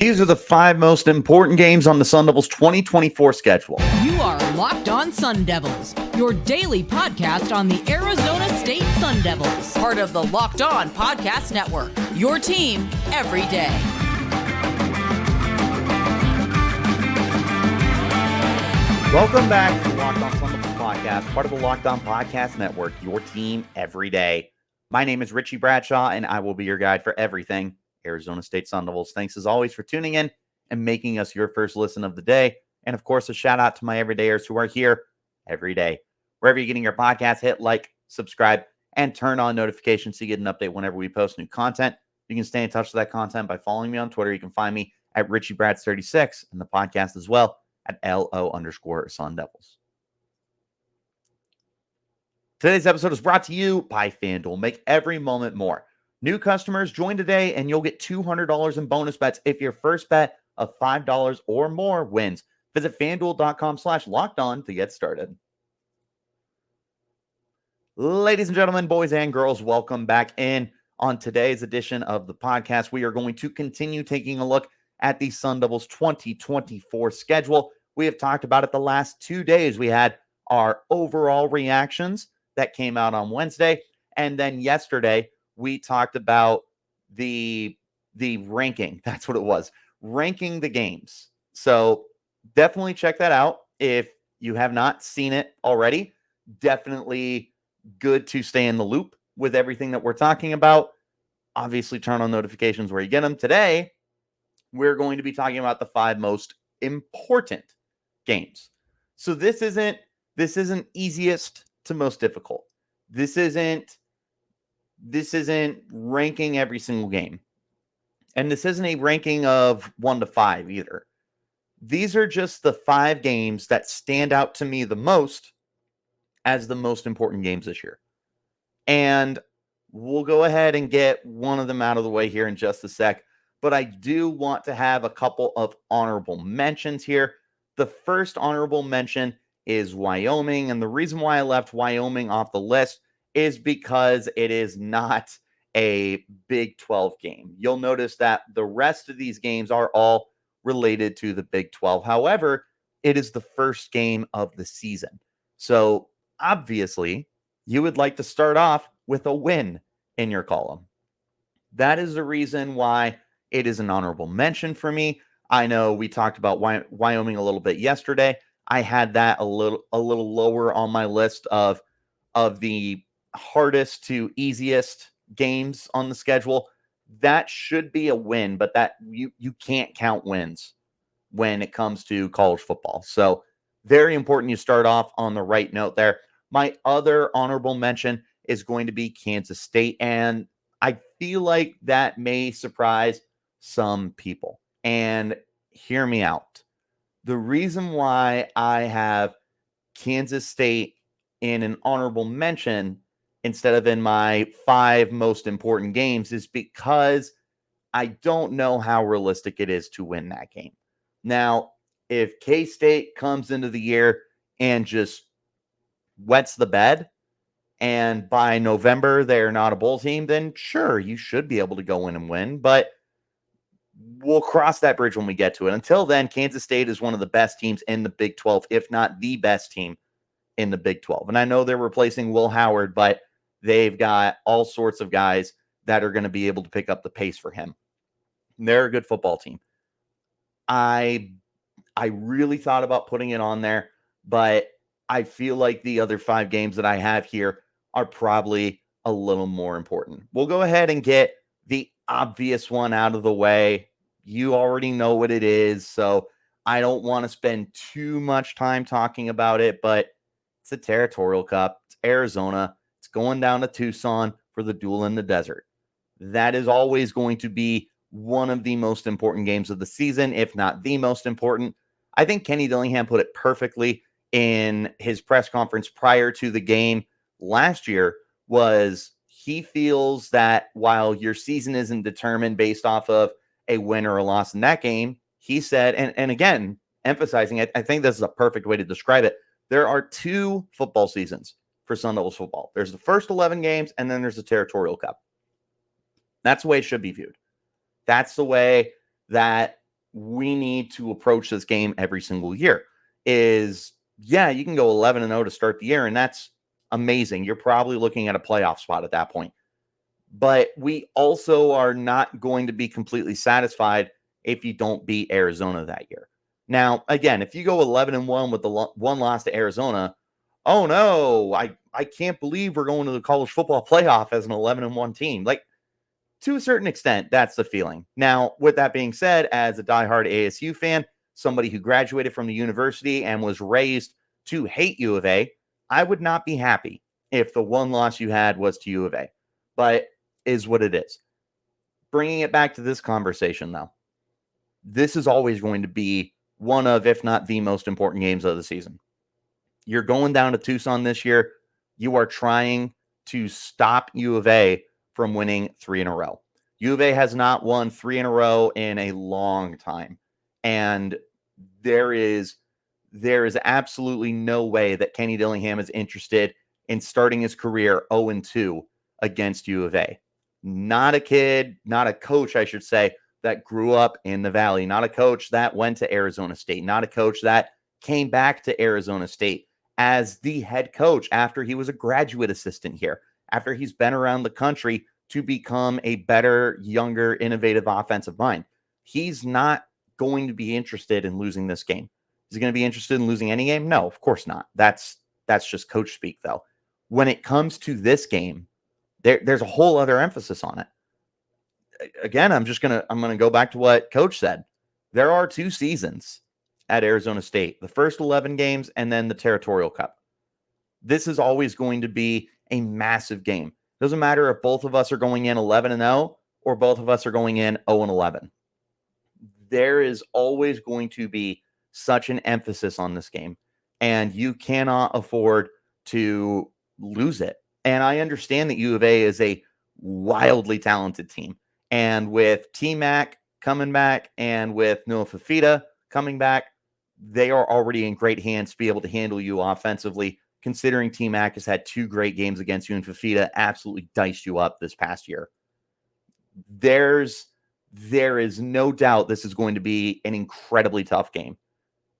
These are the 5 most important games on the Sun Devils 2024 schedule. You are Locked On Sun Devils, your daily podcast on the Arizona State Sun Devils, part of the Locked On Podcast Network, your team every day. Welcome back to Locked On Sun Devils podcast, part of the Locked On Podcast Network, your team every day. My name is Richie Bradshaw, and I will be your guide for everything Arizona State Sun Devils. Thanks as always for tuning in and making us your first listen of the day. And of course, a shout out to my everydayers who are here every day. Wherever you're getting your podcast, hit like, subscribe, and turn on notifications so you get an update whenever we post new content. You can stay in touch with that content by following me on Twitter. You can find me at RichieBrads36 and the podcast as well at LO_Sun Devils. Today's episode is brought to you by FanDuel. Make every moment more. New customers, join today and you'll get $200 in bonus bets if your first bet of $5 or more wins. Visit FanDuel.com/lockedon to get started. Ladies and gentlemen, boys and girls, welcome back in. On today's edition of the podcast, we are going to continue taking a look at the Sun Devils 2024 schedule. We have talked about it the last 2 days. We had our overall reactions that came out on Wednesday, and then yesterday we talked about the ranking. That's what it was. Ranking the games. So definitely check that out. If you have not seen it already, definitely good to stay in the loop with everything that we're talking about. Obviously, turn on notifications where you get them. Today, we're going to be talking about the 5 most important games. So this isn't easiest to most difficult. This isn't ranking every single game. And this isn't a ranking of 1 to 5 either. These are just the 5 games that stand out to me the most as the most important games this year. And we'll go ahead and get one of them out of the way here in just a sec. But I do want to have a couple of honorable mentions here. The first honorable mention is Wyoming. And the reason why I left Wyoming off the list is because it is not a Big 12 game. You'll notice that the rest of these games are all related to the Big 12. However, it is the first game of the season. So obviously, you would like to start off with a win in your column. That is the reason why it is an honorable mention for me. I know we talked about Wyoming a little bit yesterday. I had that a little lower on my list of the hardest to easiest games on the schedule. That should be a win, but that you can't count wins when it comes to college football. So very important you start off on the right note there. My other honorable mention is going to be Kansas State, and I feel like that may surprise some people. And hear me out. The reason why I have Kansas State in an honorable mention instead of in my 5 most important games is because I don't know how realistic it is to win that game. Now, if K-State comes into the year and just wets the bed, and by November they're not a bowl team, then sure, you should be able to go in and win. But we'll cross that bridge when we get to it. Until then, Kansas State is one of the best teams in the Big 12, if not the best team in the Big 12. And I know they're replacing Will Howard, but they've got all sorts of guys that are going to be able to pick up the pace for him. They're a good football team. I really thought about putting it on there, but I feel like the other 5 games that I have here are probably a little more important. We'll go ahead and get the obvious one out of the way. You already know what it is, so I don't want to spend too much time talking about it, but it's a Territorial Cup. It's Arizona. It's going down to Tucson for the Duel in the Desert. That is always going to be one of the most important games of the season, if not the most important. I think Kenny Dillingham put it perfectly in his press conference prior to the game last year. Was he feels that while your season isn't determined based off of a win or a loss in that game, he said, and again, emphasizing it, I think this is a perfect way to describe it. There are 2 football seasons for Sun Devils football. There's the first 11 games, and then there's the Territorial Cup. That's the way it should be viewed. That's the way that we need to approach this game every single year. You can go 11-0 to start the year, and that's amazing. You're probably looking at a playoff spot at that point. But we also are not going to be completely satisfied if you don't beat Arizona that year. Now, again, if you go 11-1 with the one loss to Arizona, oh no, I can't believe we're going to the college football playoff as an 11-1 team. Like, to a certain extent, that's the feeling. Now, with that being said, as a diehard ASU fan, somebody who graduated from the university and was raised to hate U of A, I would not be happy if the one loss you had was to U of A. But is what it is. Bringing it back to this conversation, though, this is always going to be one of, if not the most important games of the season. You're going down to Tucson this year. You are trying to stop U of A from winning 3 in a row. U of A has not won 3 in a row in a long time. And there is absolutely no way that Kenny Dillingham is interested in starting his career 0-2 against U of A. Not a kid, not a coach, I should say, that grew up in the Valley. Not a coach that went to Arizona State. Not a coach that came back to Arizona State as the head coach after he was a graduate assistant here, after he's been around the country to become a better, younger, innovative offensive mind. He's not going to be interested in losing this game. Is he going to be interested in losing any game? No, of course not. That's just coach speak, though. When it comes to this game, there's a whole other emphasis on it. Again, I'm gonna go back to what Coach said. There are 2 seasons at Arizona State: the first 11 games and then the Territorial Cup. This is always going to be a massive game. Doesn't matter if both of us are going in 11-0 or both of us are going in 0-11. There is always going to be such an emphasis on this game, and you cannot afford to lose it. And I understand that U of A is a wildly talented team. And with T-Mac coming back and with Noah Fafita coming back, they are already in great hands to be able to handle you offensively, considering T-Mac has had 2 great games against you and Fafita absolutely diced you up this past year. There is no doubt this is going to be an incredibly tough game.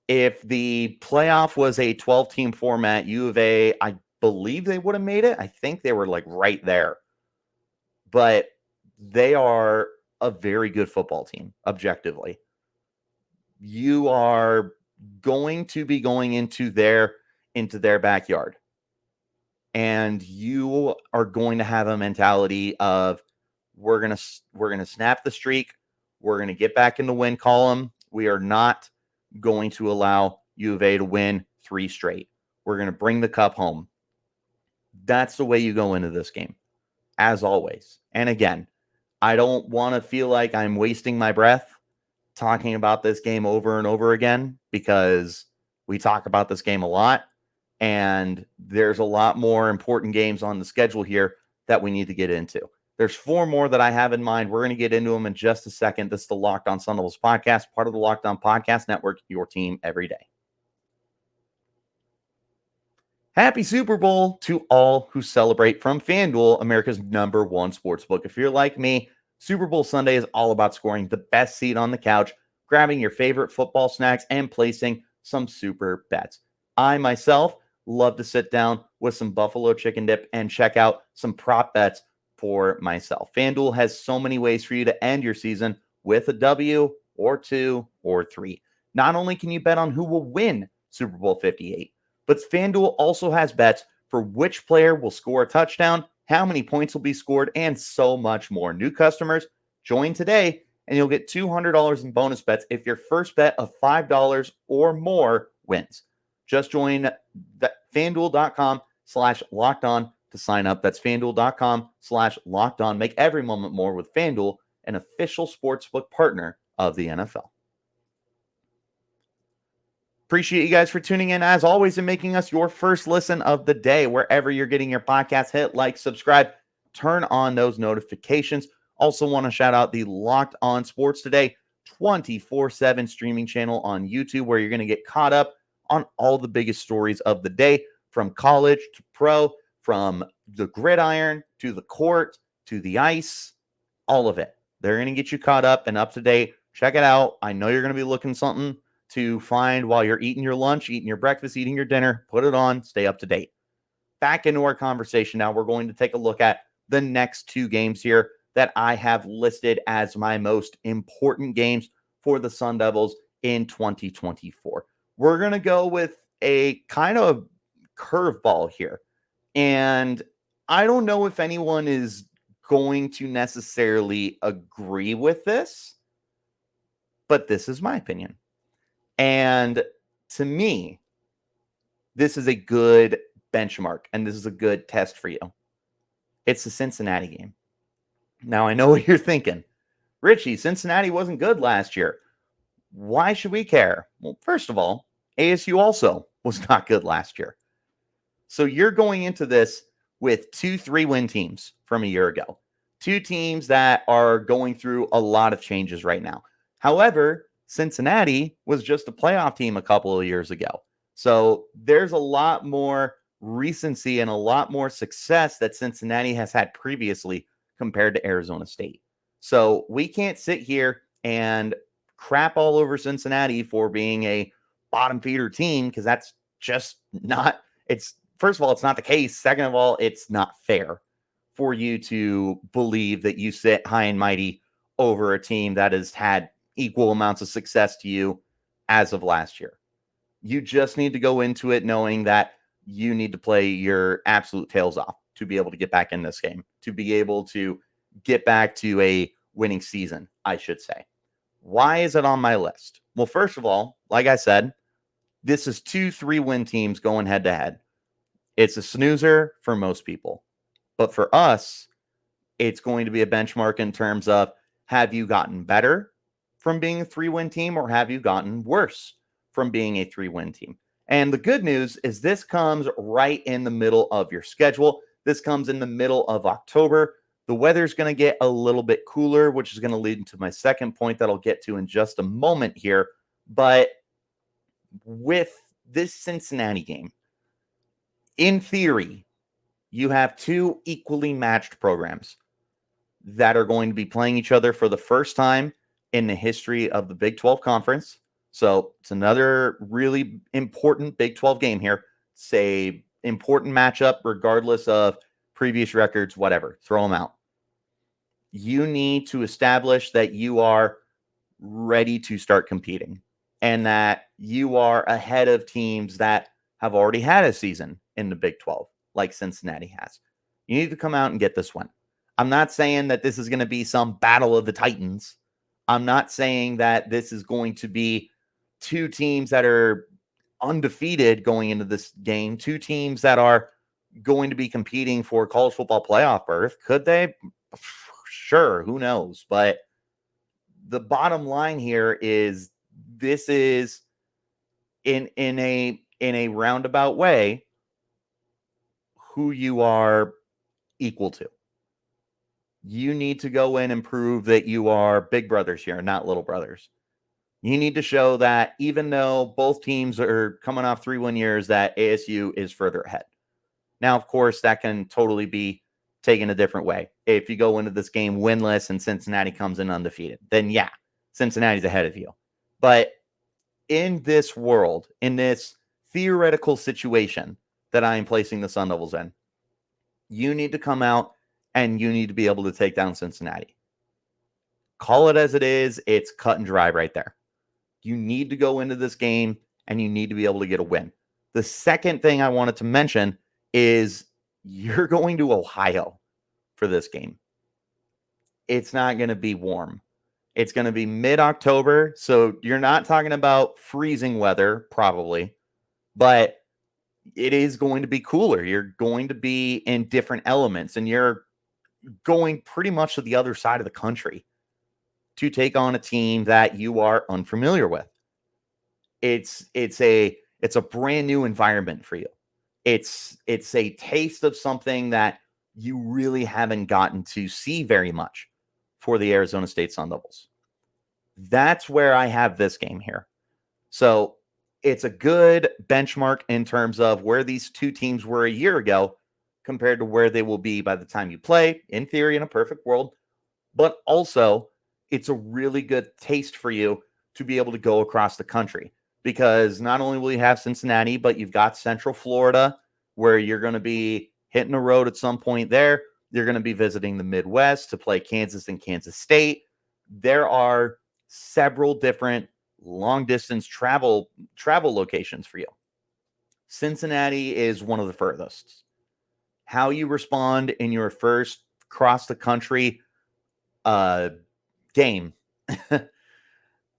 If the playoff was a 12-team format, U of A, I believe they would have made it. I think they were like right there. But they are a very good football team, objectively. You are going to be going into their backyard. And you are going to have a mentality of we're going to snap the streak. We're going to get back in the win column. We are not going to allow U of A to win 3 straight. We're going to bring the cup home. That's the way you go into this game, as always. And again, I don't want to feel like I'm wasting my breath talking about this game over and over again, because we talk about this game a lot, and there's a lot more important games on the schedule here that we need to get into. There's 4 more that I have in mind. We're going to get into them in just a second. This is the Locked On Sun Devils podcast, part of the Locked On Podcast Network, your team every day. Happy Super Bowl to all who celebrate from FanDuel, America's #1 sportsbook. If you're like me, Super Bowl Sunday is all about scoring the best seat on the couch, grabbing your favorite football snacks, and placing some super bets. I myself love to sit down with some buffalo chicken dip and check out some prop bets for myself. FanDuel has so many ways for you to end your season with a W or 2 or 3. Not only can you bet on who will win Super Bowl 58, but FanDuel also has bets for which player will score a touchdown, how many points will be scored, and so much more. New customers, join today, and you'll get $200 in bonus bets if your first bet of $5 or more wins. Just join FanDuel.com/lockedon to sign up. That's FanDuel.com/lockedon. Make every moment more with FanDuel, an official sportsbook partner of the NFL. Appreciate you guys for tuning in, as always, and making us your first listen of the day. Wherever you're getting your podcast, hit like, subscribe, turn on those notifications. Also want to shout out the Locked On Sports Today 24/7 streaming channel on YouTube, where you're going to get caught up on all the biggest stories of the day, from college to pro, from the gridiron to the court to the ice, all of it. They're going to get you caught up and up to date Check it out. I know you're going to be looking something to find while you're eating your lunch, eating your breakfast, eating your dinner. Put it on, stay up to date. Back into our conversation now. We're going to take a look at the next two games here that I have listed as my most important games for the Sun Devils in 2024. We're going to go with a kind of curveball here. And I don't know if anyone is going to necessarily agree with this, but this is my opinion. And to me, this is a good benchmark and this is a good test for you. It's the Cincinnati game. Now, I know what you're thinking. Richie, Cincinnati wasn't good last year. Why should we care? Well, first of all, ASU also was not good last year. So you're going into this with 2 3-win teams from a year ago. 2 teams that are going through a lot of changes right now. However, Cincinnati was just a playoff team a couple of years ago. So there's a lot more recency and a lot more success that Cincinnati has had previously compared to Arizona State. So we can't sit here and crap all over Cincinnati for being a bottom feeder team because that's just not, it's, first of all, it's not the case. Second of all, it's not fair for you to believe that you sit high and mighty over a team that has had equal amounts of success to you as of last year. You just need to go into it knowing that you need to play your absolute tails off to be able to get back in this game, to be able to get back to a winning season, I should say. Why is it on my list? Well, first of all, like I said, this is 2 3-win teams going head to head. It's a snoozer for most people. But for us, it's going to be a benchmark in terms of, have you gotten better from being a 3-win team or have you gotten worse from being a 3-win team? And the good news is this comes right in the middle of your schedule. This comes in the middle of October. The weather's going to get a little bit cooler, which is going to lead into my second point that I'll get to in just a moment here. But with this Cincinnati game, in theory, you have 2 equally matched programs that are going to be playing each other for the first time in the history of the Big 12 Conference. So it's another really important Big 12 game here. It's a important matchup regardless of previous records, whatever. Throw them out. You need to establish that you are ready to start competing and that you are ahead of teams that have already had a season in the Big 12, like Cincinnati has. You need to come out and get this one. I'm not saying that this is going to be some battle of the Titans. I'm not saying that this is going to be 2 teams that are undefeated going into this game, 2 teams that are going to be competing for college football playoff berth. Could they? Sure, who knows? But the bottom line here is this is in a roundabout way who you are equal to. You need to go in and prove that you are big brothers here, not little brothers. You need to show that even though both teams are coming off 3-win years, that ASU is further ahead. Now, of course, that can totally be taken a different way. If you go into this game winless and Cincinnati comes in undefeated, then yeah, Cincinnati's ahead of you. But in this world, in this theoretical situation that I am placing the Sun Devils in, you need to come out and you need to be able to take down Cincinnati. Call it as it is. It's cut and dry right there. You need to go into this game and you need to be able to get a win. The second thing I wanted to mention is you're going to Ohio for this game. It's not going to be warm. It's going to be mid-October, so you're not talking about freezing weather, probably, but it is going to be cooler. You're going to be in different elements, and you're going pretty much to the other side of the country to take on a team that you are unfamiliar with. It's a brand new environment for you. It's a taste of something that you really haven't gotten to see very much for the Arizona State Sun Devils. That's where I have this game here. So it's a good benchmark in terms of where these 2 teams were a year ago compared to where they will be by the time you play, in theory, in a perfect world. But also, it's a really good taste for you to be able to go across the country, because not only will you have Cincinnati, but you've got Central Florida, where you're going to be hitting the road at some point there. You're going to be visiting the Midwest to play Kansas and Kansas State. There are several different long distance travel locations for you. Cincinnati is one of the furthest. How you respond in your first cross the country game,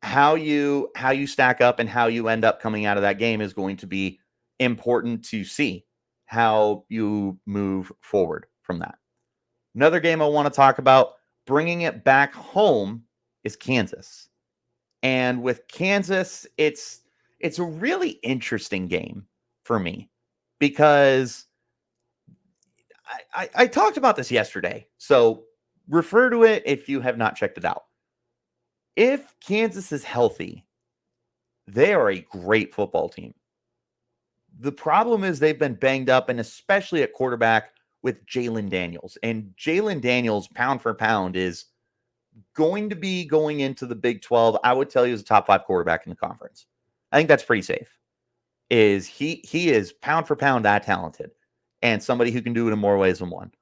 how you stack up and how you end up coming out of that game is going to be important to see how you move forward from that. Another game I want to talk about, bringing it back home, is Kansas. And with Kansas, it's a really interesting game for me, because I talked about this yesterday. So refer to it if you have not checked it out. If Kansas is healthy, they are a great football team. The problem is they've been banged up, and especially at quarterback with Jalen Daniels. And Jalen Daniels, pound for pound, is going to be going into the Big 12. I would tell you, as a top 5 quarterback in the conference. I think that's pretty safe. He is pound for pound that talented, and somebody who can do it in more ways than one.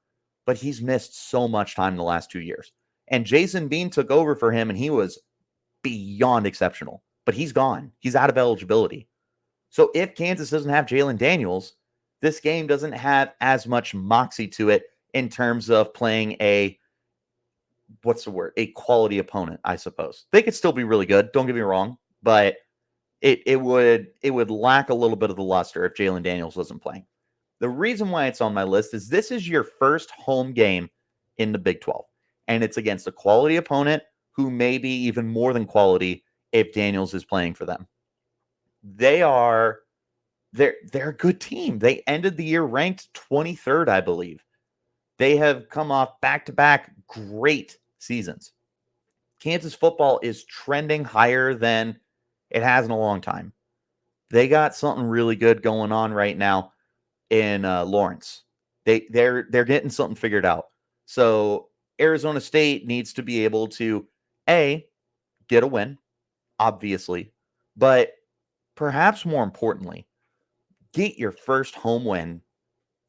But he's missed so much time in the last 2 years. And Jason Bean took over for him, and he was beyond exceptional. But he's gone. He's out of eligibility. So if Kansas doesn't have Jalen Daniels, this game doesn't have as much moxie to it in terms of playing a quality opponent, I suppose. They could still be really good, don't get me wrong, but it would lack a little bit of the luster if Jalen Daniels wasn't playing. The reason why it's on my list is this is your first home game in the Big 12, and it's against a quality opponent who may be even more than quality if Daniels is playing for them. They're a good team. They ended the year ranked 23rd, I believe. They have come off back-to-back great seasons. Kansas football is trending higher than it has in a long time. They got something really good going on right now in Lawrence. They're getting something figured out. So Arizona State needs to be able to get a win, obviously, but perhaps more importantly, get your first home win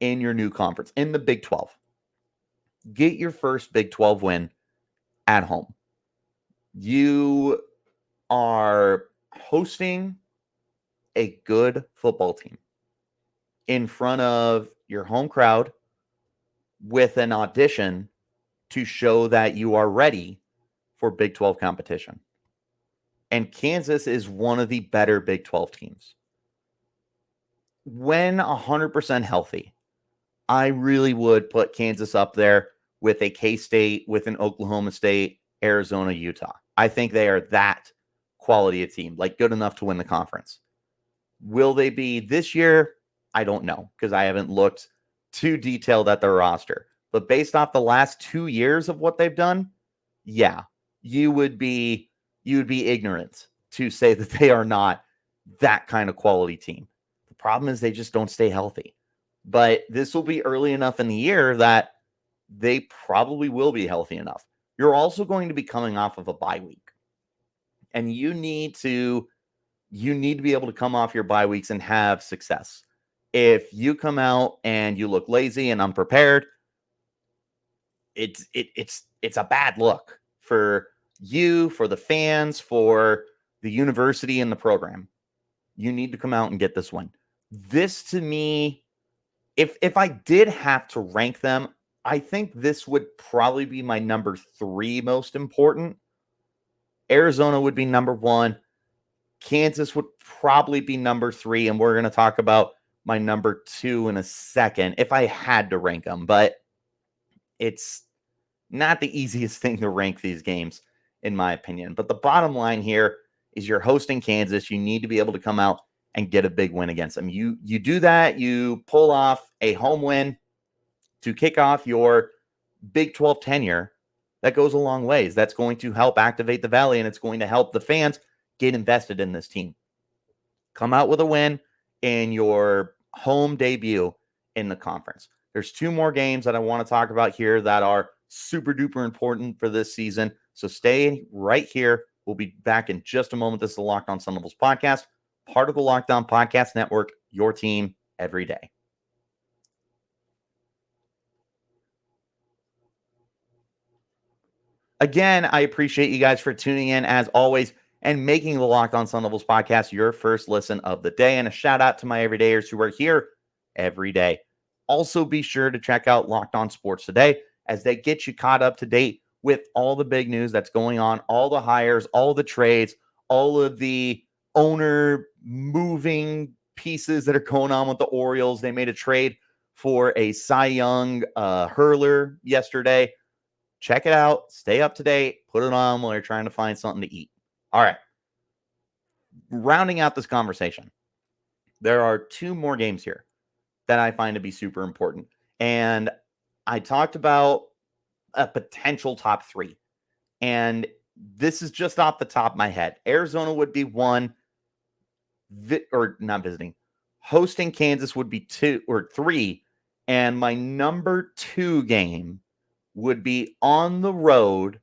in your new conference, in the Big 12. Get your first Big 12 win at home. You are hosting a good football team in front of your home crowd with an audition to show that you are ready for Big 12 competition. And Kansas is one of the better Big 12 teams. When 100% healthy, I really would put Kansas up there with a K-State, with an Oklahoma State, Arizona, Utah. I think they are that quality a team, like good enough to win the conference. Will they be this year? I don't know, because I haven't looked too detailed at their roster. But based off the last 2 years of what they've done, yeah, you would be ignorant to say that they are not that kind of quality team. The problem is they just don't stay healthy. But this will be early enough in the year that they probably will be healthy enough. You're also going to be coming off of a bye week. And you need to be able to come off your bye weeks and have success. If you come out and you look lazy and unprepared, it's a bad look for you, for the fans, for the university and the program. You need to come out and get this win. This, to me, if I did have to rank them, I think this would probably be my number 3 most important. Arizona would be number 1. Kansas would probably be number 3, and we're going to talk about my number 2 in a second if I had to rank them, but it's not the easiest thing to rank these games, in my opinion. But the bottom line here is you're hosting Kansas. You need to be able to come out and get a big win against them. You do that, you pull off a home win to kick off your Big 12 tenure. That goes a long ways. That's going to help activate the Valley, and it's going to help the fans get invested in this team. Come out with a win in your home debut in the conference. There's 2 more games that I want to talk about here that are super duper important for this season. So stay right here. We'll be back in just a moment. This is the Locked On Sun Devils podcast, part of the Locked On Podcast Network, your team every day. Again, I appreciate you guys for tuning in as always and making the Locked On Sun Devils podcast your first listen of the day. And a shout out to my everydayers who are here every day. Also, be sure to check out Locked On Sports Today as they get you caught up to date with all the big news that's going on, all the hires, all the trades, all of the owner moving pieces that are going on with the Orioles. They made a trade for a Cy Young hurler yesterday. Check it out. Stay up to date. Put it on while you're trying to find something to eat. All right. Rounding out this conversation, there are two more games here that I find to be super important. And I talked about a potential top three. And this is just off the top of my head. Arizona would be one, or not visiting. Hosting Kansas would be two or three. And my number two game would be on the road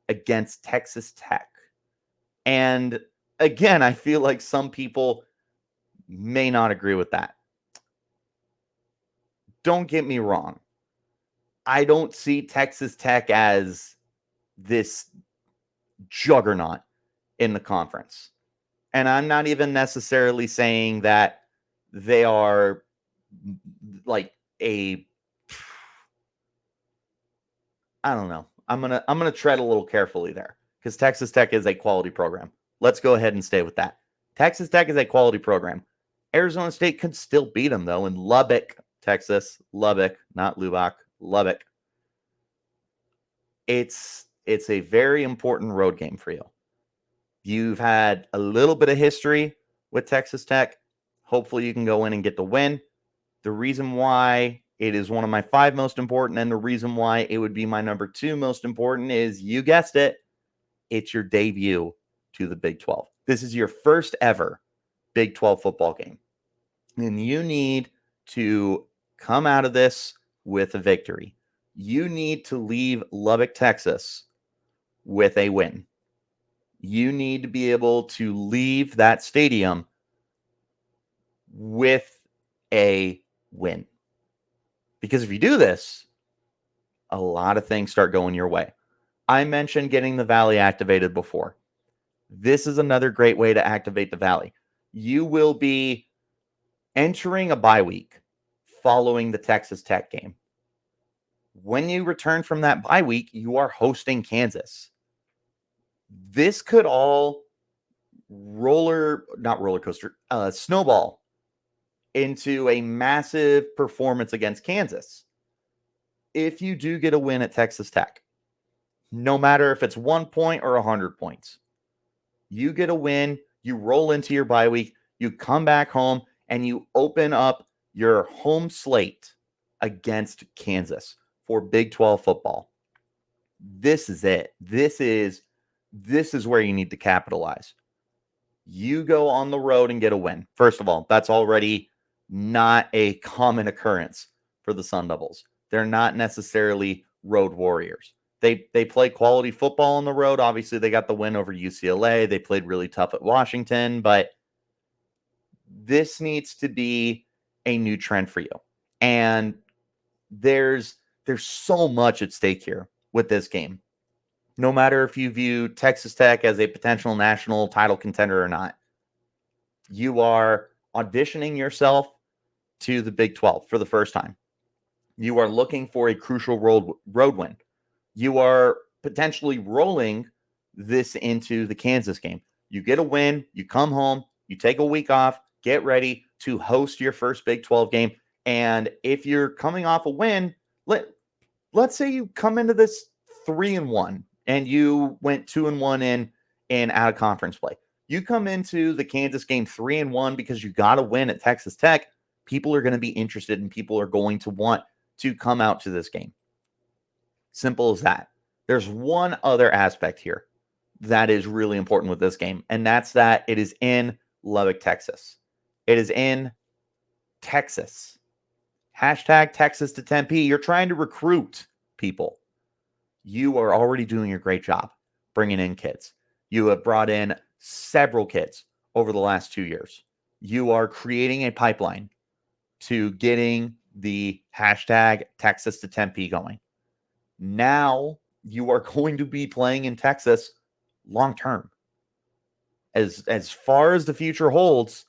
against Texas Tech. And again, I feel like some people may not agree with that. Don't get me wrong. I don't see Texas Tech as this juggernaut in the conference. And I'm not even necessarily saying that they are like I don't know. I'm gonna tread a little carefully there because Texas Tech is a quality program. Let's go ahead and stay with that. Texas Tech is a quality program. Arizona State could still beat them though in Lubbock, Texas. Lubbock, not Lubbock. Lubbock. It's a very important road game for you. You've had a little bit of history with Texas Tech. Hopefully you can go in and get the win. The reason why it is one of my 5 most important and the reason why it would be my number 2 most important is, you guessed it, it's your debut to the Big 12. This is your first ever Big 12 football game. And you need to come out of this with a victory. You need to leave Lubbock, Texas with a win. You need to be able to leave that stadium with a win. Because if you do this, a lot of things start going your way. I mentioned getting the Valley activated before. This is another great way to activate the Valley. You will be entering a bye week following the Texas Tech game. When you return from that bye week, you are hosting Kansas. This could all snowball into a massive performance against Kansas. If you do get a win at Texas Tech, no matter if it's 1 point or 100 points, you get a win, you roll into your bye week, you come back home, and you open up your home slate against Kansas for Big 12 football. This is it. This is where you need to capitalize. You go on the road and get a win. First of all, that's already not a common occurrence for the Sun Devils. They're not necessarily road warriors. They play quality football on the road. Obviously, they got the win over UCLA. They played really tough at Washington, but this needs to be a new trend for you. And there's so much at stake here with this game. No matter if you view Texas Tech as a potential national title contender or not, you are auditioning yourself to the Big 12 for the first time. You are looking for a crucial road win. You are potentially rolling this into the Kansas game. You get a win, you come home, you take a week off, get ready to host your first Big 12 game. And if you're coming off a win, let's say you come into this 3-1 and you went 2-1 in out of conference play. You come into the Kansas game 3-1 because you got a win at Texas Tech. People are going to be interested and people are going to want to come out to this game. Simple as that. There's one other aspect here that is really important with this game, and that's that it is in Lubbock, Texas. It is in Texas. Hashtag Texas to Tempe. You're trying to recruit people. you are already doing a great job bringing in kids. You have brought in several kids over the last 2 years. You are creating a pipeline to getting the hashtag Texas to Tempe going. Now you are going to be playing in Texas long term. As far as the future holds,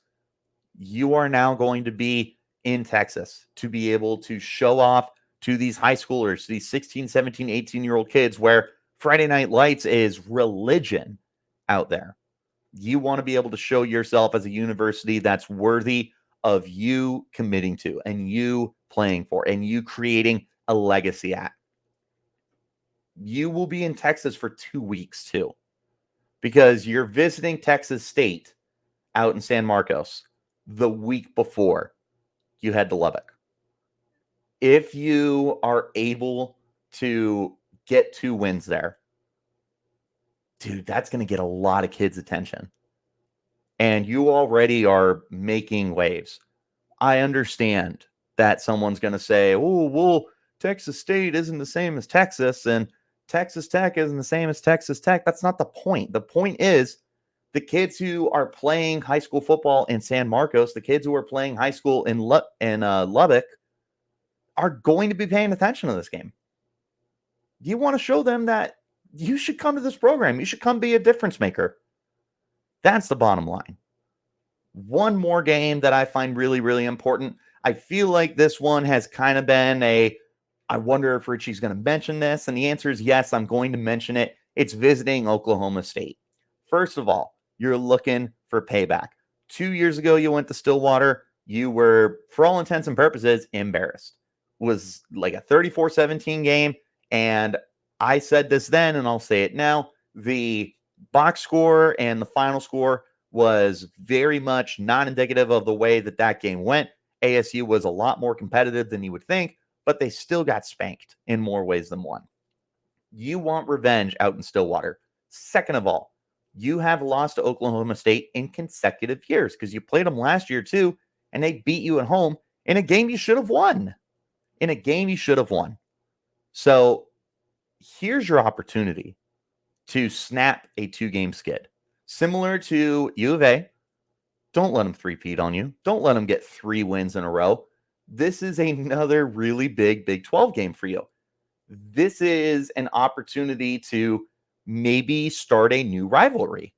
you are now going to be in Texas to be able to show off to these high schoolers, these 16, 17, 18-year-old kids where Friday Night Lights is religion out there. You want to be able to show yourself as a university that's worthy of you committing to and you playing for and you creating a legacy at. You will be in Texas for 2 weeks too, because you're visiting Texas State out in San Marcos the week before you head to Lubbock. If you are able to get 2 wins there, dude, that's going to get a lot of kids' attention. And you already are making waves. I understand that someone's going to say, oh, well, Texas State isn't the same as Texas, and Texas Tech isn't the same as Texas Tech. That's not the point. The point is the kids who are playing high school football in San Marcos, the kids who are playing high school in Lubbock, are going to be paying attention to this game. You want to show them that you should come to this program. You should come be a difference maker. That's the bottom line. One more game that I find really, really important. I feel like this one has kind of been I wonder if Richie's going to mention this. And the answer is yes, I'm going to mention it. It's visiting Oklahoma State. First of all, you're looking for payback. 2 years ago, you went to Stillwater. You were, for all intents and purposes, embarrassed. It was like a 34-17 game. And I said this then, and I'll say it now. The box score and the final score was very much not indicative of the way that game went. ASU was a lot more competitive than you would think, but they still got spanked in more ways than one. You want revenge out in Stillwater. Second of all, you have lost to Oklahoma State in consecutive years because you played them last year too, and they beat you at home in a game you should have won. So here's your opportunity to snap a 2-game skid. Similar to U of A, don't let them three-peat on you. Don't let them get 3 wins in a row. This is another really big Big 12 game for you. This is an opportunity to maybe start a new rivalry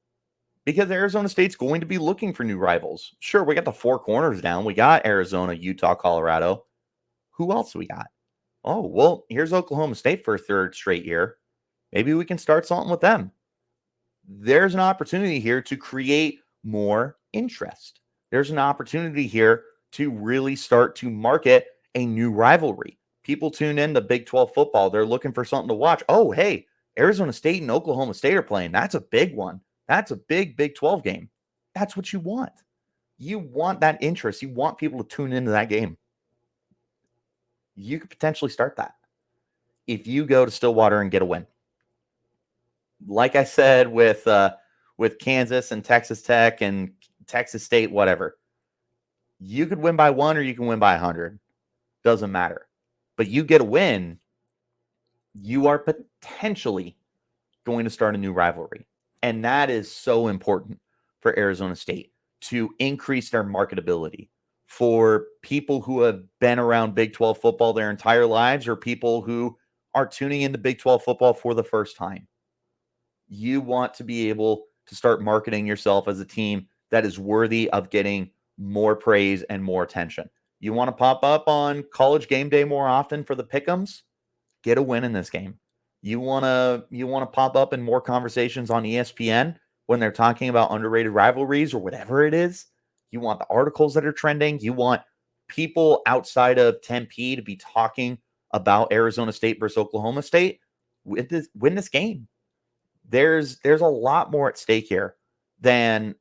because Arizona State's going to be looking for new rivals. Sure, we got the 4 corners down. We got Arizona, Utah, Colorado. Who else we got? Oh, well, here's Oklahoma State for a 3rd straight year. Maybe we can start something with them. There's an opportunity here to create more interest. There's an opportunity here to really start to market a new rivalry. People tune in to Big 12 football. They're looking for something to watch. Oh, hey, Arizona State and Oklahoma State are playing. That's a big one. That's a big Big 12 game. That's what you want. You want that interest. You want people to tune into that game. You could potentially start that if you go to Stillwater and get a win. Like I said with Kansas and Texas Tech and Texas State, whatever, you could win by 1 or you can win by 100. Doesn't matter. But you get a win, you are potentially going to start a new rivalry. And that is so important for Arizona State to increase their marketability for people who have been around Big 12 football their entire lives or people who are tuning into Big 12 football for the first time. You want to be able to start marketing yourself as a team that is worthy of getting more praise and more attention. You want to pop up on College Game Day more often for the pick'ems? Get a win in this game. You want to pop up in more conversations on ESPN when they're talking about underrated rivalries or whatever it is? You want the articles that are trending? You want people outside of Tempe to be talking about Arizona State versus Oklahoma State? Win this game. There's a lot more at stake here than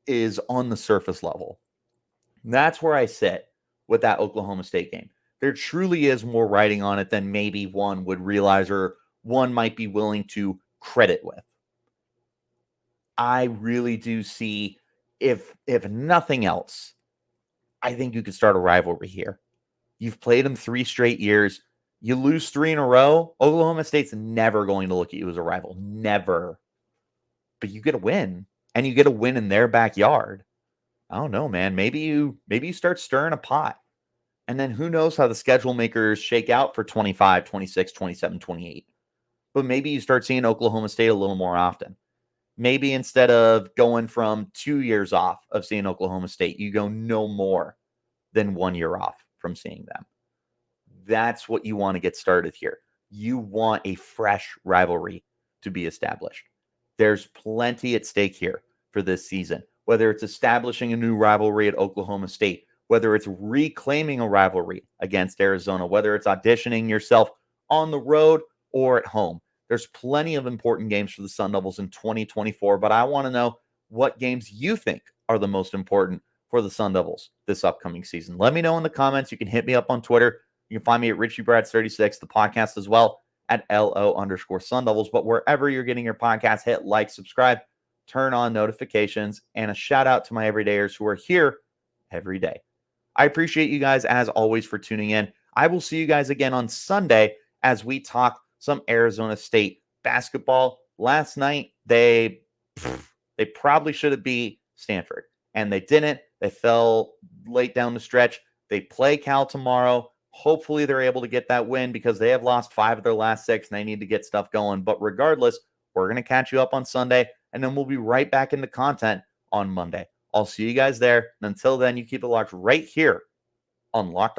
is on the surface level. That's where I sit with that Oklahoma State game. There truly is more writing on it than maybe one would realize or one might be willing to credit with. I really do see, if nothing else, I think you could start a rivalry here. You've played them 3 straight years. You lose 3 in a row, Oklahoma State's never going to look at you as a rival. Never. But you get a win, and you get a win in their backyard. I don't know, man. Maybe you start stirring a pot. And then who knows how the schedule makers shake out for 25, 26, 27, 28. But maybe you start seeing Oklahoma State a little more often. Maybe instead of going from 2 years off of seeing Oklahoma State, you go no more than 1 year off from seeing them. That's what you want to get started here. You want a fresh rivalry to be established. There's plenty at stake here for this season, whether it's establishing a new rivalry at Oklahoma State, whether it's reclaiming a rivalry against Arizona, whether it's auditioning yourself on the road or at home. There's plenty of important games for the Sun Devils in 2024, but I want to know what games you think are the most important for the Sun Devils this upcoming season. Let me know in the comments. You can hit me up on Twitter. You can find me at Richie Bradshaw36, the podcast as well, at LO_Sun Devils. But wherever you're getting your podcast, hit like, subscribe, turn on notifications, and a shout out to my everydayers who are here every day. I appreciate you guys, as always, for tuning in. I will see you guys again on Sunday as we talk some Arizona State basketball. Last night, they probably should have beat Stanford, and they didn't. They fell late down the stretch. They play Cal tomorrow. Hopefully, they're able to get that win because they have lost 5 of their last 6, and they need to get stuff going. But regardless, we're going to catch you up on Sunday, and then we'll be right back into content on Monday. I'll see you guys there. And until then, you keep it locked right here on Locked On